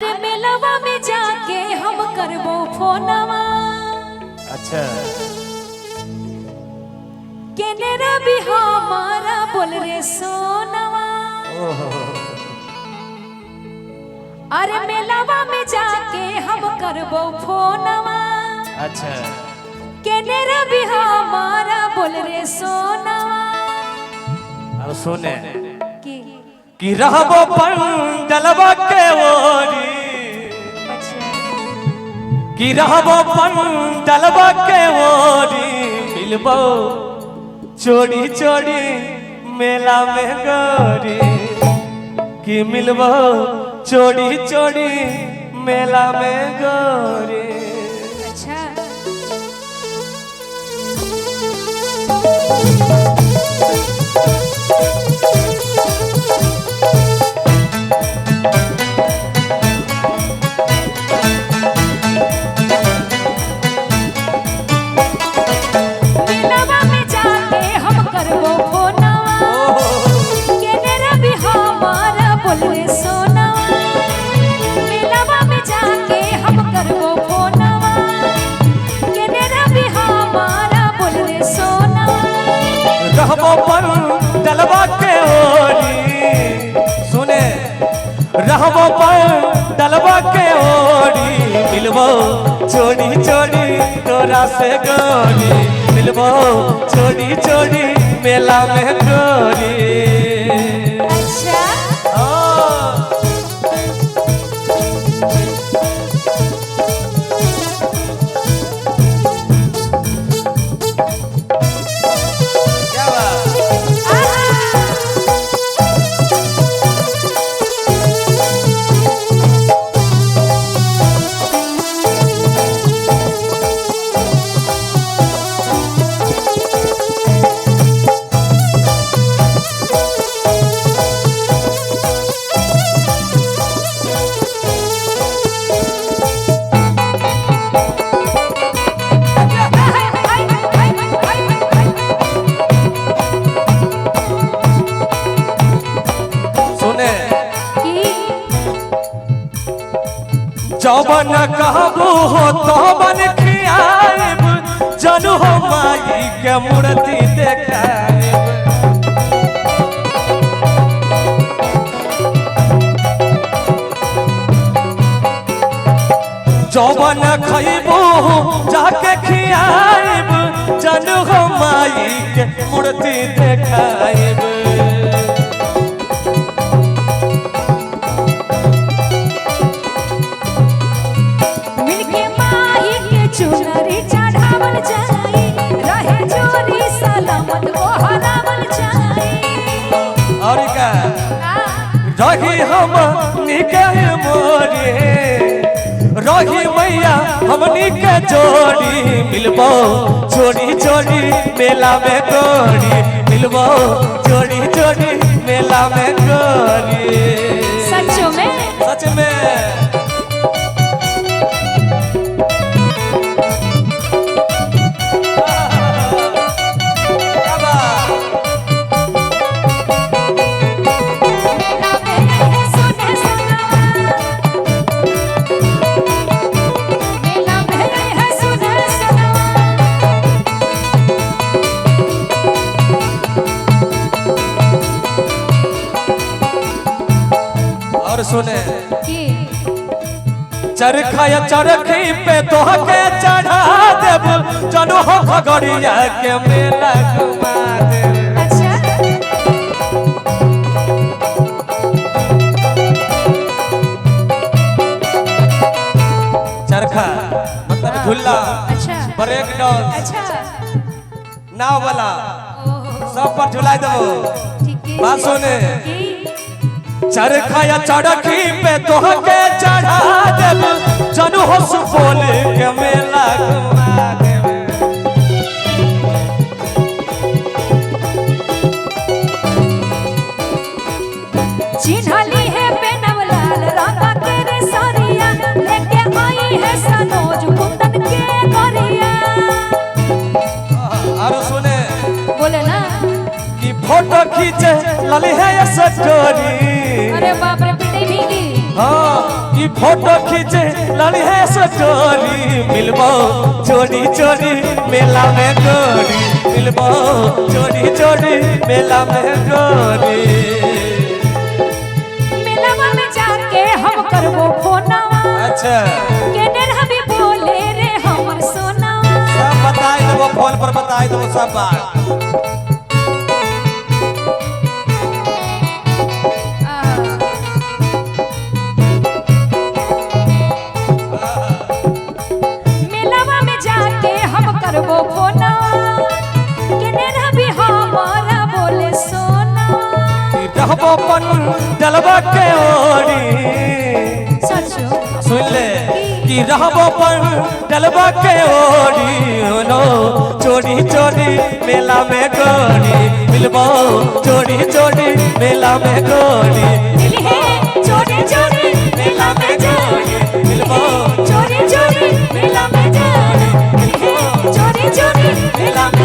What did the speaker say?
अरे मेलवा में जाके हम करबो फोनवा। अच्छा केने रवि हमारा बोल रे सोनवा। अरे मेलवा में जाके हम करबो फोनवा। अच्छा केने रवि हमारा बोल रे सोनवा। अब सुने की रहबो पंडलवा के ओरी कि रहबो पंडलवा के ओरी मिलबो चोरी चोरी मेला में गोरी कि मिलबो चोरी चोरी मेला में गोरी। अच्छा रहबो पंडलवा के ओरी सुने रहबो पंडलवा के ओरी मिलबो चोरी चोरी तोरा से गोरी मिलबो चोरी चोरी मेला में गोरी। अच्छा जौवन कहबू हो तौवन खियाब जनू हो माई के मूर्ति देखाब। जौवन खइबू जाके खियाब जनू हो माई के मूर्ति देखाब। चुनरी चढ़ावल जाई रहे चोरी सलामत को हरावल जाई। और का रही हम निके मोरे रही मैया हमनी के जोड़ी मिलबो चोरी चोरी मेला में गोरी मिलबो चोरी चोरी मेला में गोरी। सच में सच में सुने चरखा या चरखी पे तोहके चढ़ा देब चलो हो खगड़िया के मेला घुमा देब। अच्छा चरखा मतलब झूला। अच्छा ब्रेक डांस अच्छा नाव वाला सब पर झुलाई देबो। बात सुने चरखा या चरखी पे तोहके चढ़ा देब जनू हो सुपौल के मेला घुमा देब। चिन्हली है पेनव लाल रंगा के रे सरिया लेके आई है सनोज कुंदन के गोरिया। और सुने बोले ना कि फोटो खींचे लली है ये सटोरी। अरे बाप रे पिटाई भीगी। हाँ ई फोटो खींचे लड़ी है सटोरी मिलबो चोरी चोरी मेला में गोरी मिलबो चोरी चोरी मेला में गोरी मेलावा में जाके हम करबो फोनवा अच्छा केने रहबी बोले रे हमर सोना सब बताई देबो फोन पर बताई देबो सब बात मेलावा में जाके हम करबो फोना केने रहबी हमारा बोले सोना रहबो पन डलबा के ओरी सचो सुन ले कि रहबो पन डलबा के ओरी नो चोरी चोरी मेला में गोरी मिलबो चोरी चोरी मेला में गोरी दिल है चोरी चोरी मेला में जाने मिलबो चोरी चोरी मेला में जाने दिल है चोरी चोरी मेला में